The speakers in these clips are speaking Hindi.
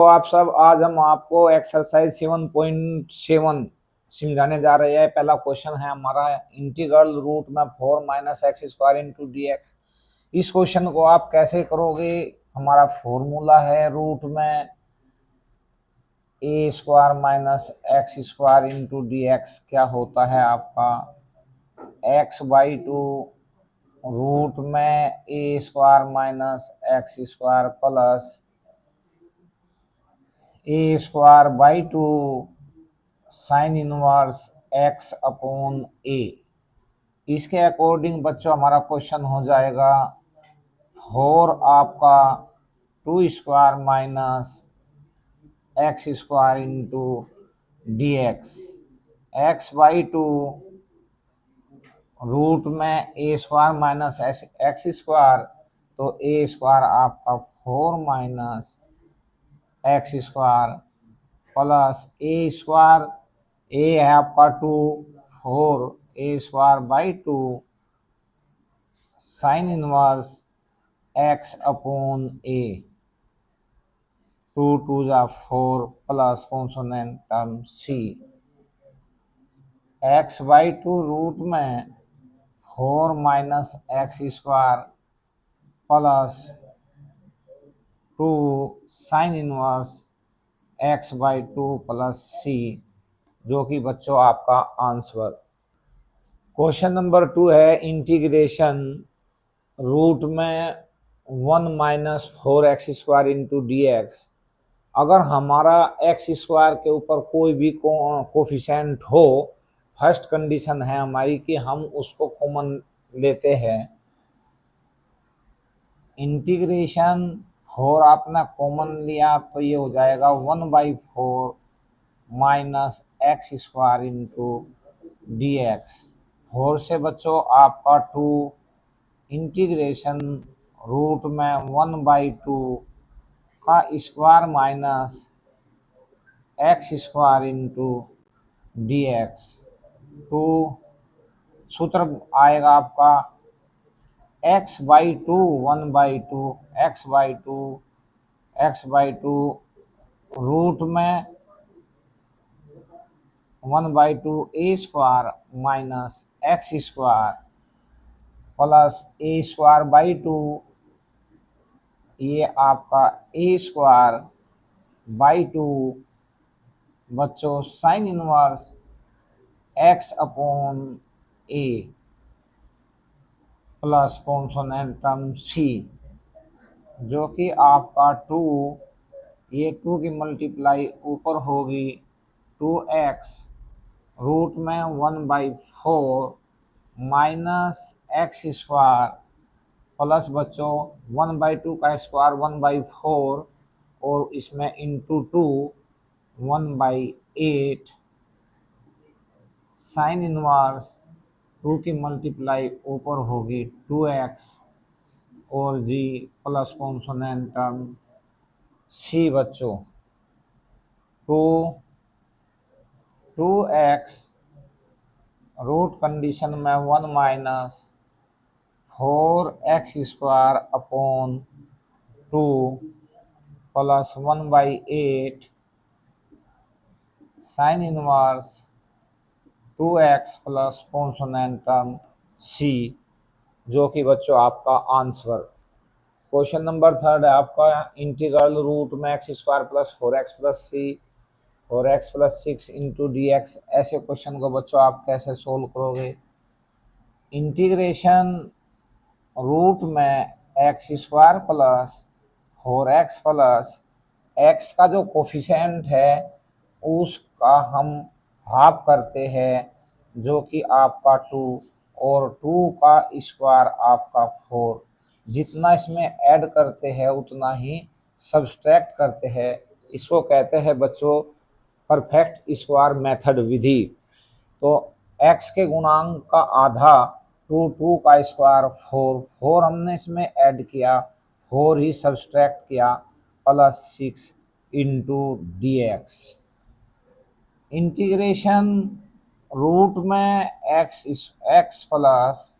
तो आप सब आज हम आपको एक्सरसाइज 7.7 समझाने जा रहे हैं। पहला क्वेश्चन है हमारा इंटीग्रल रूट में 4 - x² इंटू dx। इस क्वेश्चन को आप कैसे करोगे? हमारा फॉर्मूला है रूट में a² - x² इंटू dx। क्या होता है आपका x/2 रूट में a² - x² plus a²/2 sine inverse x upon a। इसके अकॉर्डिंग बच्चों हमारा क्वेश्चन हो जाएगा 4 आपका 2² - x² into dx। x/2 root में a² - x², तो a² आपका 4 - x² प्लस a², a है आपका 2, 4 a²/2 sine inverse x upon a। 2 2 जा 4 plus consonant term c। x/2 root में 4 - x² plus 2 sine inverse x/2 plus c, जो कि बच्चों आपका आंसर। क्वेश्चन नंबर 2 है इंटीग्रेशन रूट में 1 - 4x² इंटू dx। अगर हमारा x² के ऊपर कोई भी कोफिशिएंट हो, फर्स्ट कंडीशन है हमारी कि हम उसको कॉमन लेते हैं। इंटीग्रेशन 4 आपने कॉमन लिया तो ये हो जाएगा 1/4 माइनस x² इंटू dx। 4 से बच्चों आपका 2 इंटीग्रेशन रूट में 1/2 का square minus x² into dx। 2 सूत्र आएगा आपका x/2 1/2 x/2 रूट में 1/2 a² minus x² plus a²/2, ये आपका a²/2 बच्चों sine inverse x upon a plus consonant term c, जो कि आपका 2, ये 2 की मल्टीप्लाई ऊपर होगी 2x रूट में 1/4 माइनस x² प्लस बच्चों 1/2 का स्क्वायर 1/4 और इसमें इंटू 2 1/8 साइन इनवर्स 2 की मल्टीप्लाई ऊपर होगी 2x और g plus consonant term c बच्चों। 2x रूट कंडीशन में 1 - 4x² upon 2 plus 1/8 sine inverse 2x plus consonant term c, जो कि बच्चों आपका आंसर। क्वेश्चन नंबर 3 है आपका इंटीग्रल रूट में x² plus 4x plus c 4x plus 6 into dx। ऐसे क्वेश्चन को बच्चों आप कैसे सोल्व करोगे? इंटीग्रेशन रूट में x² plus 4x plus x का जो कोफिशिएंट है उसका हम हाफ करते हैं, जो कि आपका 2 और 2 का स्क्वायर आपका 4। जितना इसमें ऐड करते हैं उतना ही सब्सट्रैक्ट करते हैं। इसको कहते हैं बच्चों परफेक्ट स्क्वायर मेथड विधि। तो x के गुणांक का आधा 2 2 का स्क्वायर 4 4 हमने इसमें ऐड किया, 4 ही सब्सट्रैक्ट किया plus 6 into dx। Integration root में x प्लस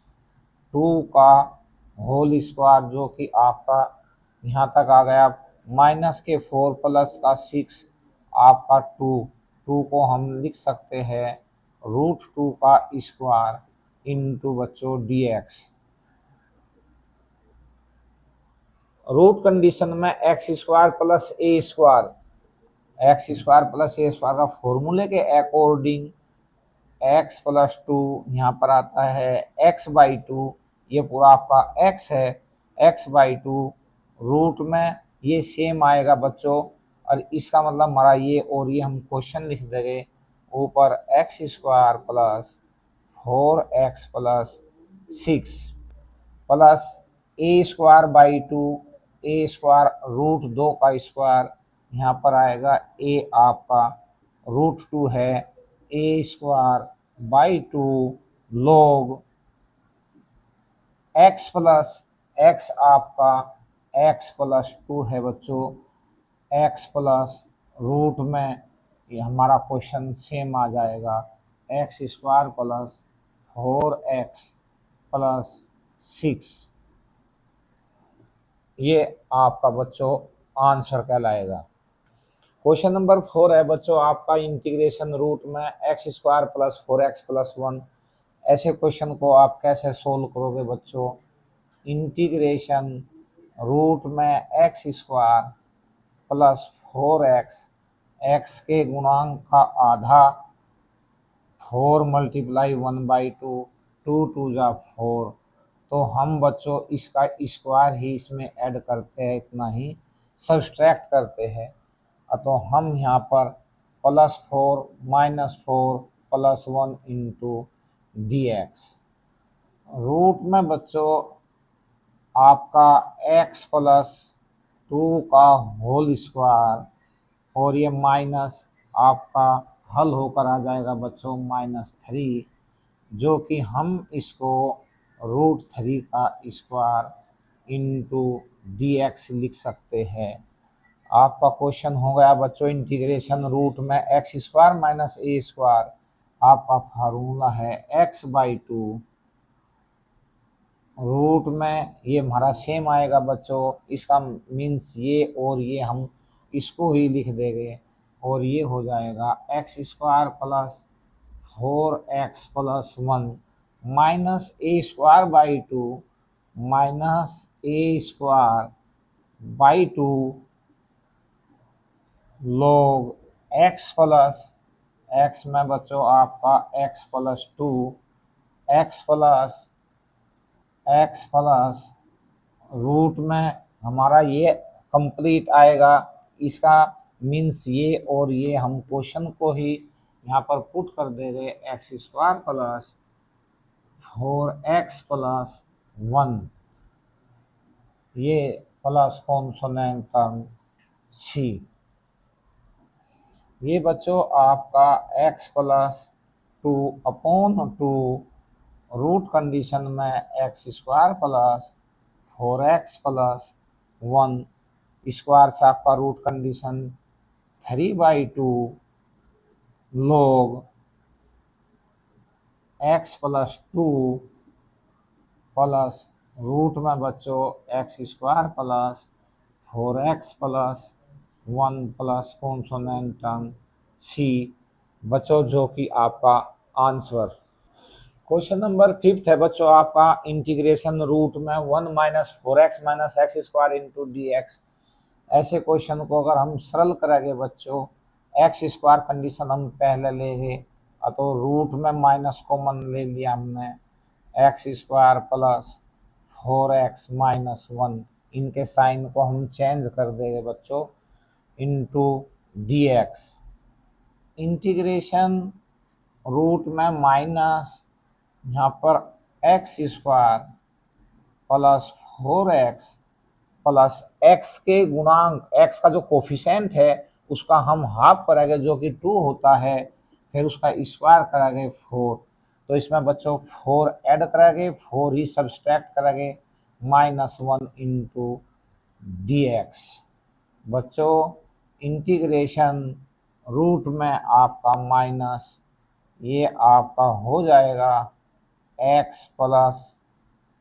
2 का होल स्क्वायर, जो कि आपका यहाँ तक आ गया माइनस के 4 प्लस का 6 आपका 2, 2 को हम लिख सकते हैं √2 का स्क्वायर इंटू बच्चों dx। रूट कंडीशन में एक्स स्क्वायर प्लस ए स्क्वायर, एक्स स्क्वायर प्लस ए स्क्वायर का फॉर्मूले के अकॉर्डिंग एक्स प्लस 2 यहाँ पर आता है x/2, ये पूरा आपका x है, x/2 रूट में ये सेम आएगा बच्चों, और इसका मतलब हमारा ये और ये हम क्वेश्चन लिख देंगे ऊपर x square plus 4x plus 6 plus a²/2, a² √2 का स्क्वायर, यहाँ पर आएगा a आपका √2 है, a²/2 log x plus x आपका x प्लस 2 है बच्चों, x प्लस रूट में ये हमारा क्वेश्चन सेम आ जाएगा x² प्लस 4x प्लस 6, ये आपका बच्चों आंसर कहलाएगा। क्वेश्चन नंबर 4 है बच्चों आपका इंटीग्रेशन रूट में x² प्लस 4x प्लस 1। ऐसे क्वेश्चन को आप कैसे सोल्व करोगे बच्चों? इंटीग्रेशन रूट में x² प्लस 4x, x के गुणांक का आधा, 4 × 1/2, 2 2 जा 4, तो हम बच्चों इसका स्क्वायर ही इसमें ऐड करते हैं, इतना ही सब्सट्रैक्ट करते हैं। तो हम यहाँ पर +4 -4 प्लस 1 इंटू dx। रूट में बच्चों आपका x प्लस 2 का होल स्क्वायर, और ये माइनस आपका हल होकर आ जाएगा बच्चों -3, जो कि हम इसको √3 का स्क्वायर इंटू dx लिख सकते हैं। आपका क्वेश्चन हो गया बच्चों इंटीग्रेशन रूट में x² माइनस a², आपका फार्मूला है x/2, रूट में ये हमारा सेम आएगा बच्चों, इसका मीन्स ये और ये हम इसको ही लिख देंगे, और ये हो जाएगा x² plus 4x plus 1 minus a²/2 minus a²/2 log x plus x में बच्चों आपका x plus 2, x plus root में हमारा ये कंप्लीट आएगा, इसका मीन्स ये और ये हम क्वेश्चन को ही यहाँ पर पुट कर देंगे x² प्लस 4x प्लस 1, ये प्लस कॉन्सोनेंट टर्म c। ये बच्चों आपका x प्लस 2/2 रूट कंडीशन में x² plus 4x plus 1 square से आपका root condition 3/2 log x plus 2 plus root में बच्चों x² plus 4x plus 1 plus consonant term c बच्चों, जो कि आपका आंसर। क्वेश्चन नंबर 5 है बच्चों आपका इंटीग्रेशन रूट में 1 - 4x - x² इंटू dx। ऐसे क्वेश्चन को अगर हम सरल करेंगे बच्चों, x² कंडीशन हम पहले लेंगे, तो रूट में माइनस कॉमन ले लिया हमने, x² प्लस 4x माइनस 1, इनके साइन को हम चेंज कर देंगे बच्चों इंटू dx। इंटीग्रेशन रूट में माइनस यहाँ पर x² plus 4x plus x के गुणांक, x का जो कोफिशेंट है उसका हम हाफ करेंगे, जो कि 2 होता है, फिर उसका स्क्वायर करेंगे 4, तो इसमें बच्चों 4 ऐड करेंगे, 4 ही सब्सट्रैक्ट करेंगे, -1 इंटू dx। बच्चों इंटीग्रेशन रूट में आपका माइनस, ये आपका हो जाएगा x प्लस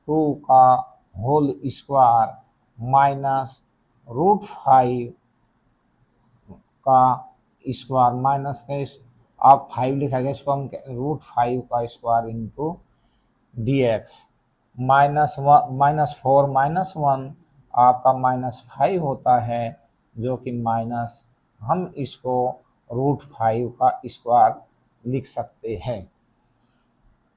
2 का होल स्क्वायर माइनस √5 का स्क्वायर माइनस के आप 5 लिखा गया, इसको हम √5 का स्क्वायर इंटू dx -4 - 1 आपका -5 होता है, जो कि माइनस हम इसको √5 का स्क्वायर लिख सकते हैं।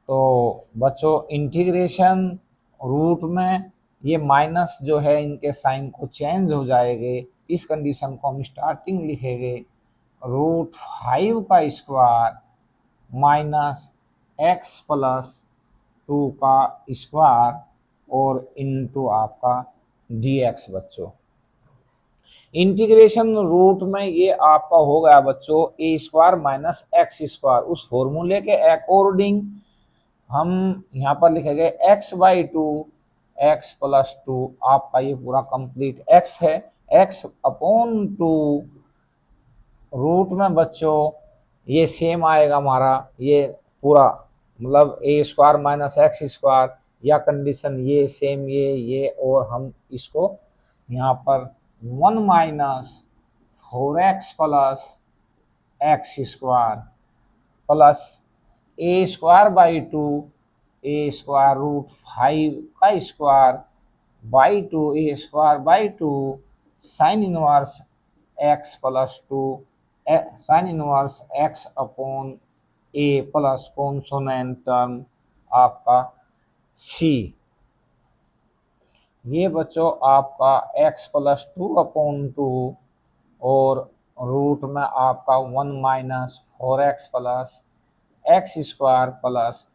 तो बच्चों इंटीग्रेशन रूट में ये माइनस जो है इनके साइन को चेंज हो जाएंगे, इस कंडीशन को हम स्टार्टिंग लिखेंगे √5 का स्क्वायर माइनस x प्लस 2 का स्क्वायर और इनटू आपका dx। बच्चों इंटीग्रेशन रूट में ये आपका हो गया बच्चों a square minus x square, उस फॉर्मूले के अकॉर्डिंग हम यहाँ पर लिखेंगे x/2 x प्लस 2 आपका ये पूरा कंप्लीट x है, x/2 रूट में बच्चों ये सेम आएगा हमारा, ये पूरा मतलब a square minus x square या कंडीशन ये सेम ये और हम इसको यहाँ पर 1 minus 4x plus x square plus a square by 2 a square √5 का square by 2 a square by 2 sine inverse x plus 2 sine inverse x upon a plus consonant term आपका c। ये बच्चों आपका x प्लस 2 अपॉन 2 और रूट में आपका 1 minus 4x plus x square plus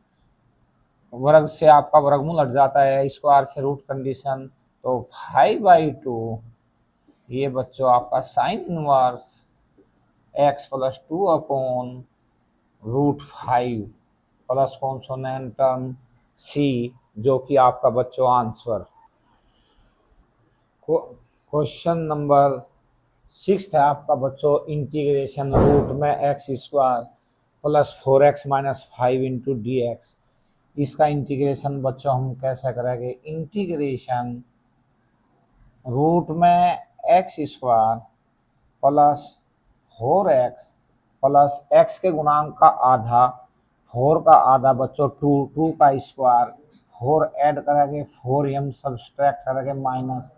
वर्ग से आपका वर्गमूल हट जाता है, स्क्वायर से रूट कंडीशन, तो 5/2 ये बच्चों आपका sign inverse x plus 2 upon √5 plus consonant term c, जो कि आपका बच्चों आंसर। क्वेश्चन नंबर 6 है आपका बच्चों इंटीग्रेशन रूट में x square plus 4x minus 5 into dx। इसका इंटीग्रेशन बच्चों हम कैसे करेंगे, इंटीग्रेशन रूट में x square plus 4x plus x के गुणांक का आधा 4 का आधा बच्चों 2 का स्क्वायर 4 ऐड करेंगे 4 हम सब्सट्रैक्ट करेंगे minus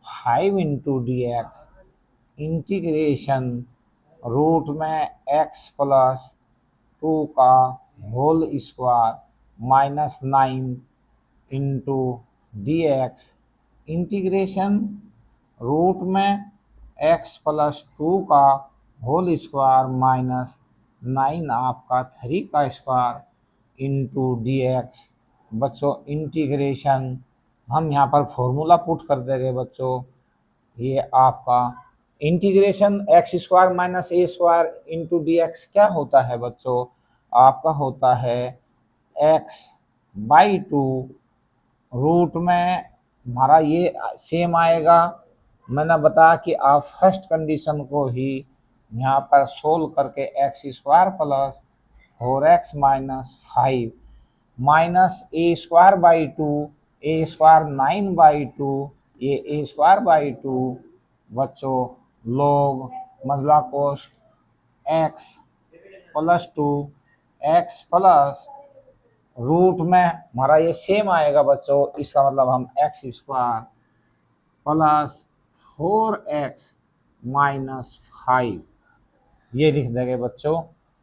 5 into dx integration root में x प्लस 2 का whole square minus 9 into dx integration root में x प्लस 2 का होल स्क्वायर माइनस 9 आपका 3 का स्क्वायर इंटू dx। बच्चों इंटीग्रेशन हम यहाँ पर फॉर्मूला पुट कर देंगे बच्चों, ये आपका integration x square minus a square into dx क्या होता है बच्चों, आपका होता है x/2 रूट में हमारा ये सेम आएगा। मैंने बताया कि आप फर्स्ट कंडीशन को ही यहाँ पर सोल्व करके x square plus 4x minus 5 minus a square by 2 a square 9/2 ये a स्क्वायर बाई 2 बच्चों लॉग मजला कोस्ट x plus 2 x plus root में हमारा ये सेम आएगा बच्चों, इसका मतलब हम x square plus 4x minus 5 ये लिख देंगे बच्चों,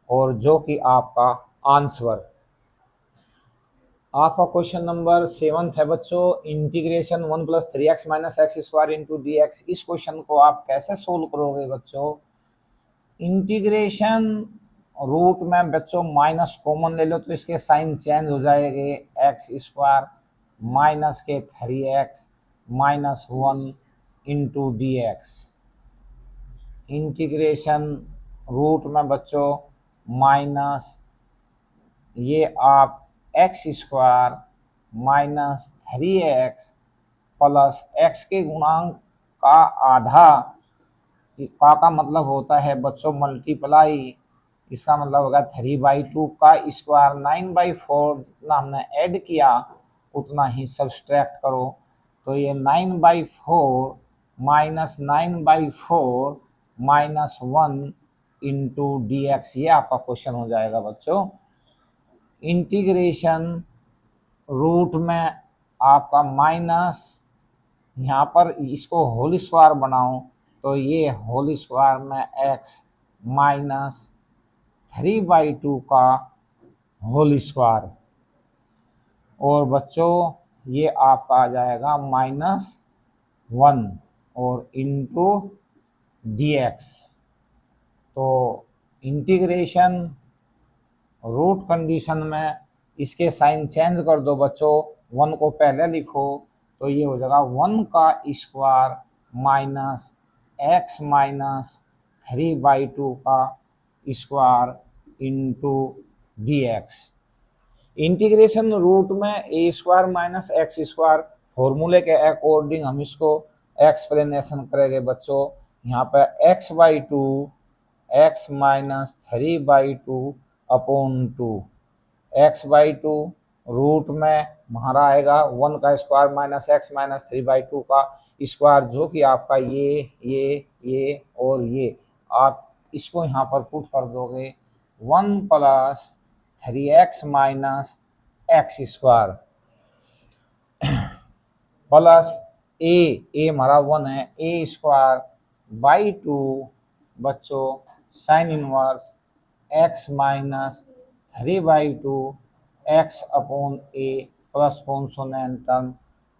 और जो कि आपका आंसर। आपका क्वेश्चन नंबर 7 है बच्चों integration 1 plus 3x minus x square into dx। इस क्वेश्चन को आप कैसे सोल्व करोगे बच्चों, इंटीग्रेशन रूट में बच्चों माइनस कॉमन ले लो तो इसके साइन चेंज हो जाएंगे, x स्क्वायर माइनस के 3x minus 1 into dx integration root में बच्चों माइनस ये आप x square minus 3x plus x के गुणांक का आधा का मतलब होता है बच्चों मल्टीप्लाई, इसका मतलब होगा 3/2 का स्क्वायर 9/4 जितना हमने ऐड किया उतना ही सब्सट्रैक्ट करो, तो ये 9/4 -9/4 -1 इंटू डी एक्स, ये आपका क्वेश्चन हो जाएगा बच्चों। इंटीग्रेशन रूट में आपका माइनस, यहाँ पर इसको होल स्क्वायर बनाऊं तो ये होल स्क्वायर में x -3/2 का होल स्क्वायर, और बच्चों ये आपका आ जाएगा -1 और इंटू डी एक्स। तो इंटीग्रेशन रूट कंडीशन में इसके साइन चेंज कर दो बच्चों, 1 को पहले लिखो तो ये हो जाएगा 1 का स्क्वायर माइनस x -3/2 का square into d x. Integration root में a square minus x square फॉर्मूले के अकॉर्डिंग हम इसको एक्सप्लेनेशन करेंगे बच्चों। यहाँ पे x/2 x -3/2 upon 2, x/2 root में हमारा आएगा 1 का स्क्वायर माइनस x -3/2 का स्क्वायर, जो कि आपका ये और ये, आप इसको यहाँ पर पुट कर दोगे 1 + 3x - x स्क्वायर प्लस ए हमारा 1 है, ए स्क्वायर बाई 2 बच्चों sine inverse x -3/2 x upon A plus consonant term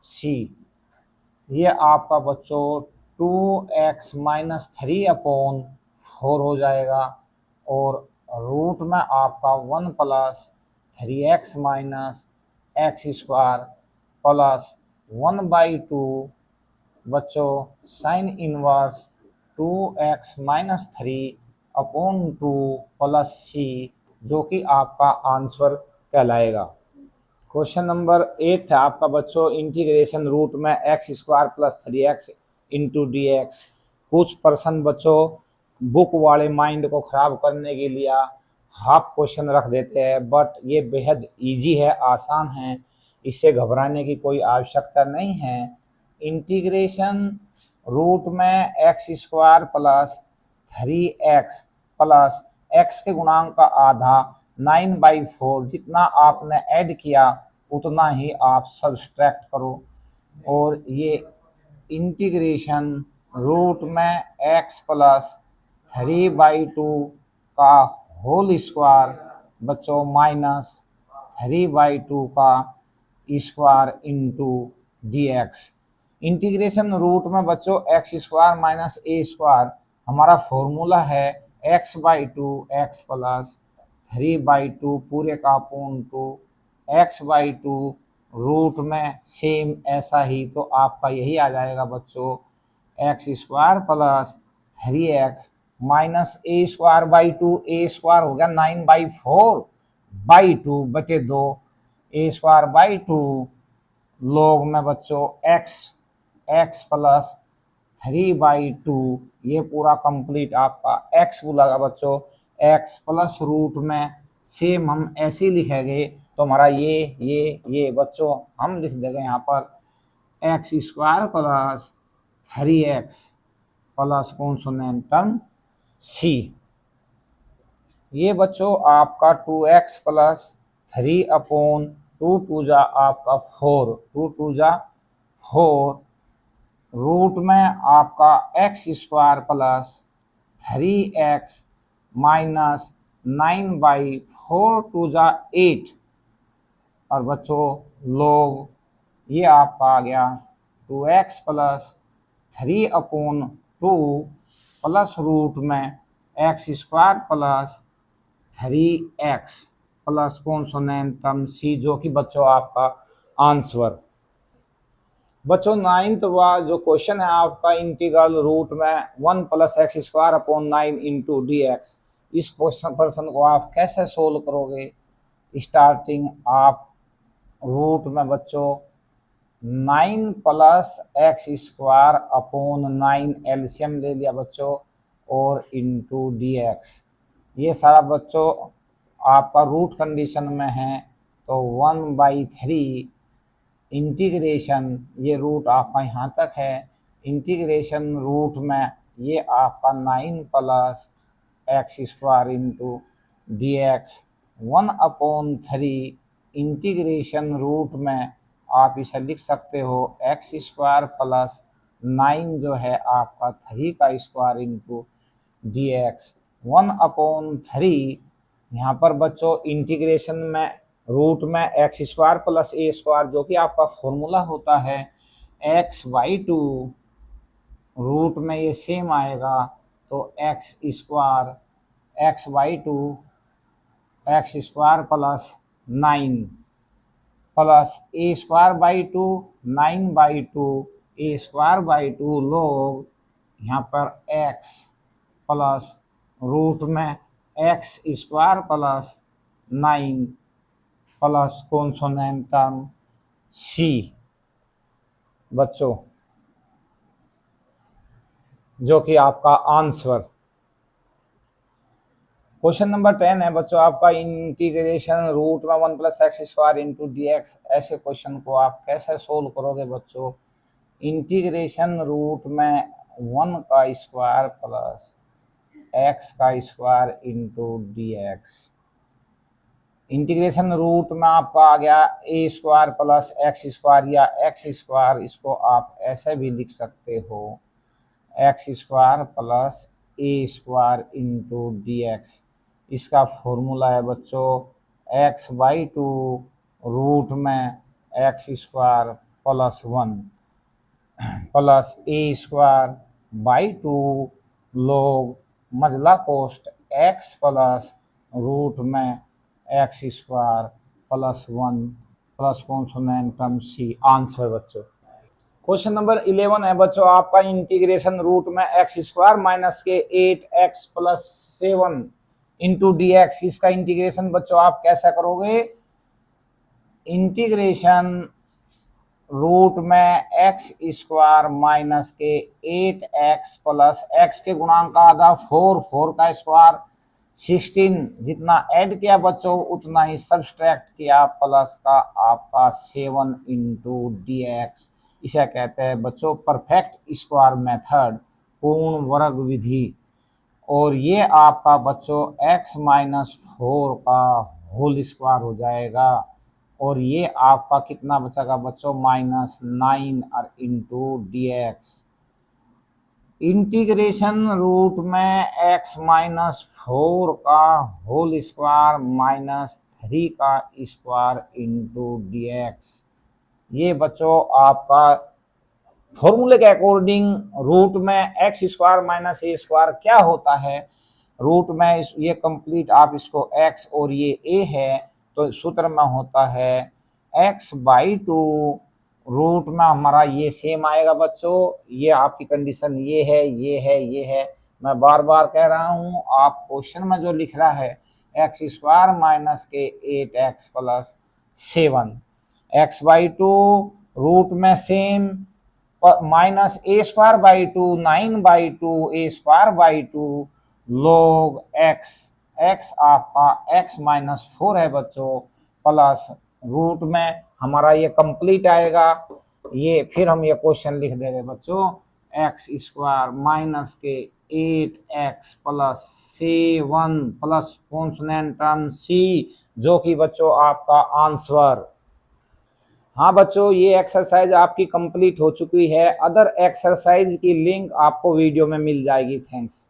c। ये आपका बच्चों 2x -3/4 हो जाएगा, और रूट में आपका 1 + 3x - x स्क्वायर प्लस 1/2 बच्चों sine inverse 2x -3/2 plus c, जो कि आपका आंसर कहलाएगा। क्वेश्चन नंबर 8 है आपका बच्चों, इंटीग्रेशन रूट में x square plus 3x into d x. कुछ पर्सन बच्चों बुक वाले माइंड को खराब करने के लिए हाफ क्वेश्चन रख देते हैं, बट ये बेहद इजी है, आसान है, इससे घबराने की कोई आवश्यकता नहीं है। इंटीग्रेशन रूट में x square plus 3x plus x के गुणांक का आधा 9/4, जितना आपने ऐड किया उतना ही आप सब्सट्रैक्ट करो, और ये इंटीग्रेशन रूट में x + 3/2 का होल स्क्वायर बच्चों माइनस 3/2 का square into d x. Integration root में बच्चों x square minus a square, हमारा फॉर्मूला है x/2 x + 3/2 पूरे का अपॉन 2 x/2 रूट में सेम ऐसा ही, तो आपका यही आ जाएगा बच्चों x square plus 3x minus a square by 2, A square हो गया 9/4/2 बटे 2, ए स्क्वायर बाई 2 लोग में बच्चों x प्लस 3/2, ये पूरा कंप्लीट आपका x बोला बच्चों, x प्लस रूट में सेम हम ऐसे ही लिखेंगे, तो हमारा ये बच्चों हम लिख देंगे यहाँ पर x square plus 3x plus consonant term c। ये बच्चों आपका 2x + 3/2 2 जा आपका 4, 2 जा 4 रूट में आपका x square plus 3x minus 9/4 2 जा 8, और बच्चों लोग ये आपका आ गया 2x + 3/2 प्लस रूट में x square plus 3x plus consonant term c, जो कि बच्चों आपका आंसर। बच्चों 9th वाला जो क्वेश्चन है आपका, इंटीग्रल रूट में 1 + x² इंटू डी एक्स। इस पर्सन को आप कैसे सोल्व करोगे? स्टार्टिंग आप रूट में बच्चों 9 + x² 9 एलसीएम ले लिया बच्चों, और इंटू डी एक्स। ये सारा बच्चों आपका रूट कंडीशन में है, तो 1/3 इंटीग्रेशन, ये रूट आपका यहाँ तक है, इंटीग्रेशन रूट में ये आपका 9 plus x square into d x 1/3 integration root में आप इसे लिख सकते हो एक्स स्क्वायर प्लस 9 जो है आपका 3 का स्क्वायर इंटू डी एक्स 1/3। यहाँ पर बच्चों इंटीग्रेशन में रूट में एक्स स्क्वायर प्लस ए स्क्वायर जो कि आपका फॉर्मूला होता है x/2 रूट में ये सेम आएगा तो X square plus 9 plus A square by 2 9/2 A square by 2 लोग यहाँ पर x प्लस रूट में x square plus 9 plus consonant term C बच्चों, जो कि आपका आंसर। क्वेश्चन नंबर 10 है बच्चों आपका इंटीग्रेशन रूट में 1 plus x square into d x. ऐसे क्वेश्चन को आप कैसे सोल्व करोगे बच्चों? इंटीग्रेशन रूट में 1 का स्क्वायर प्लस एक्स का square into d x. Integration root में आपका आ गया a square plus x square या एक्स स्क्वायर, इसको आप ऐसे भी लिख सकते हो एक्स स्क्वायर प्लस ए स्क्वायर इंटू डी एक्स। इसका फॉर्मूला है बच्चों x/2 रूट में x square plus 1 plus A square by 2 log मजला कोस्ट x प्लस रूट में x square plus 1 plus consonant term सी। आंसर बच्चों। क्वेश्चन नंबर 11 है बच्चों आपका इंटीग्रेशन रूट में एक्स स्क्वायर माइनस के 8x plus 7 into d x. इसका इंटीग्रेशन बच्चों आप कैसा करोगे? इंटीग्रेशन रूट में एक्स स्क्वायर माइनस के 8x प्लस एक्स के गुणांक का आधा 4 का स्क्वायर 16 जितना ऐड किया बच्चों उतना ही सब्सट्रैक्ट किया प्लस का आपका 7 इंटू डी एक्स। इसे कहते हैं बच्चों परफेक्ट स्क्वायर मेथड, पूर्ण वर्ग विधि। और ये आपका बच्चों x-4 का होल स्क्वायर हो जाएगा और ये आपका कितना बचेगा बच्चों -9 और into d x. Integration root में x-4 का होल स्क्वायर -3 का स्क्वायर इंटू डी एक्स। ये बच्चों आपका फॉर्मूले के अकॉर्डिंग रूट में x square minus a square क्या होता है? रूट में ये कंप्लीट आप इसको x और ये a है तो सूत्र में होता है x/2 रूट में हमारा ये सेम आएगा बच्चों। ये आपकी कंडीशन ये है ये है ये है। मैं बार बार कह रहा हूँ आप क्वेश्चन में जो लिख रहा है एक्स स्क्वायर माइनस के 8x प्लस 7 x/2 रूट में same minus a square by 2 9/2 A square by 2 लोग x आपका x-4 है बच्चों प्लस रूट में हमारा ये कंप्लीट आएगा। ये फिर हम ये क्वेश्चन लिख देंगे बच्चों एक्स स्क्वायर माइनस के 8x plus 7 plus consonant term C, जो कि बच्चों आपका आंसर। हाँ बच्चों ये एक्सरसाइज आपकी कंप्लीट हो चुकी है। अदर एक्सरसाइज की लिंक आपको वीडियो में मिल जाएगी। थैंक्स।